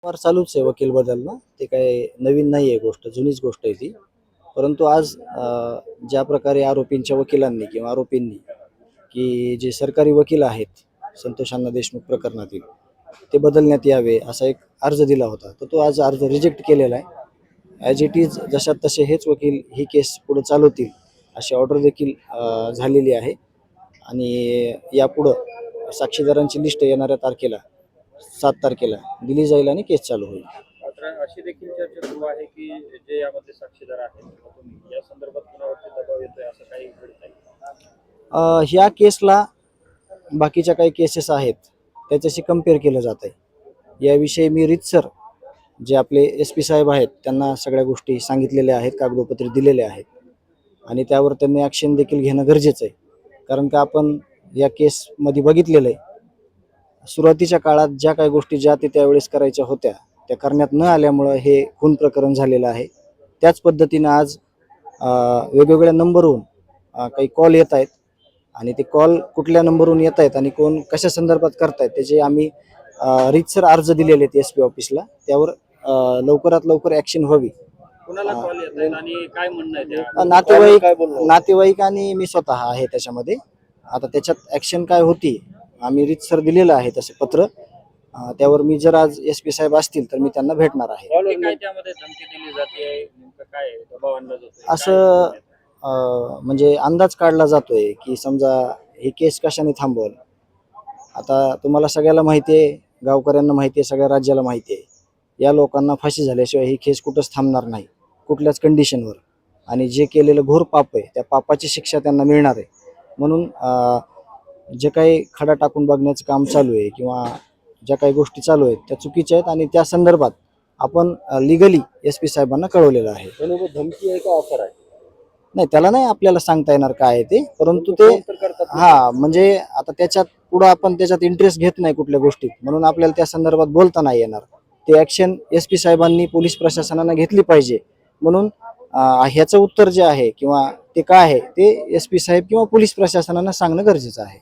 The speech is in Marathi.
वार चालूच आहे वकील बदलणं. ते काही नवीन नाही आहे गोष्ट, जुनीच गोष्ट आहे ती. परंतु आज ज्या प्रकारे आरोपींच्या वकिलांनी किंवा आरोपींनी की जे सरकारी वकील आहेत संतोष अण्णा देशमुख प्रकरणातील, ते बदलण्यात यावे असा एक अर्ज दिला होता. तर तो आज अर्ज रिजेक्ट केलेला आहे. ॲज इट इज जशात तसे हेच वकील ही केस पुढे चालवतील अशी ऑर्डर देखील झालेली आहे. आणि यापुढं साक्षीदारांची लिस्ट येणाऱ्या तारखेला 7 तारखेला दिली जाईल आणि केस चालू होईल. मात्र अशी देखील चर्चा सुरू आहे की जे यामध्ये साक्षीदार आहेत तुम्ही या संदर्भात कुणावरती दबाव येतोय असं काही घडतंय? ह्या केसला बाकीच्या काही केसेस आहेत त्याच्याशी कम्पेअर केलं जात आहे. याविषयी मी रीतसर जे आपले SP साहेब आहेत त्यांना सगळ्या गोष्टी सांगितलेल्या आहेत, कागदोपत्री दिलेले आहेत आणि त्यावर त्यांनी ॲक्शन देखील घेणं गरजेचं आहे. कारण का आपण या केसमध्ये बघितलेलं आहे, सुरुवातीच्या काळात ज्या काही गोष्टी ज्या ते त्यावेळेस करायच्या होत्या त्या करण्यात न आल्यामुळं हे खून प्रकरण झालेलं आहे. त्याच पद्धतीनं आज वेगवेगळ्या नंबरवरून काही कॉल येत आहेत आणि ते कॉल कुठल्या नंबरवरून येत आहेत आणि कोण कशा संदर्भात करतायत त्याचे आम्ही रीतसर अर्ज दिलेले आहेत SP ऑफिसला. त्यावर लवकरात लवकर ॲक्शन व्हावी. कुणाला कॉल येत आहेत आणि काय म्हणणं आहे त्या? नातेवाईक आणि मी स्वतः आहे त्याच्यामध्ये. आता त्याच्यात ॲक्शन काय होती आम्ही रीतसर दिलेलं आहे तसं पत्र. त्यावर मी जर आज SP साहेब असतील तर मी त्यांना भेटणार आहे. काय त्यामध्ये धमकी दिली जाते, नेमकं काय दबाव आणला जातो असं म्हणजे अंदाज काढला जातोय की समजा ही केस कशाने थांबवल. आता तुम्हाला सगळ्याला माहिती आहे, गावकऱ्यांना माहिती आहे, सगळ्या राज्याला माहिती आहे, या लोकांना फाशी झाल्याशिवाय ही केस कुठंच थांबणार नाही कुठल्याच कंडिशनवर. आणि जे केलेलं घोर पाप आहे त्या पापाची शिक्षा त्यांना मिळणार आहे. म्हणून जे काही खडा टाकून बघण्याचं काम चालू आहे किंवा ज्या काही गोष्टी चालू आहेत त्या चुकीच्या आहेत आणि त्या संदर्भात आपण लिगली SP साहेबांना कळवलेलं आहे. धमकी आहे का ऑफर आहे? नाही, त्याला नाही आपल्याला सांगता येणार काय आहे ते, परंतु ते म्हणजे आता त्याच्यात पुढं आपण त्याच्यात इंटरेस्ट घेत नाही कुठल्या गोष्टीत, म्हणून आपल्याला त्या संदर्भात बोलता नाही येणार. ते ॲक्शन SP साहेबांनी पोलीस प्रशासनानं घेतली पाहिजे. म्हणून ह्याचं उत्तर जे आहे किंवा ते काय आहे ते SP साहेब किंवा पोलीस प्रशासनानं सांगणं गरजेचं आहे.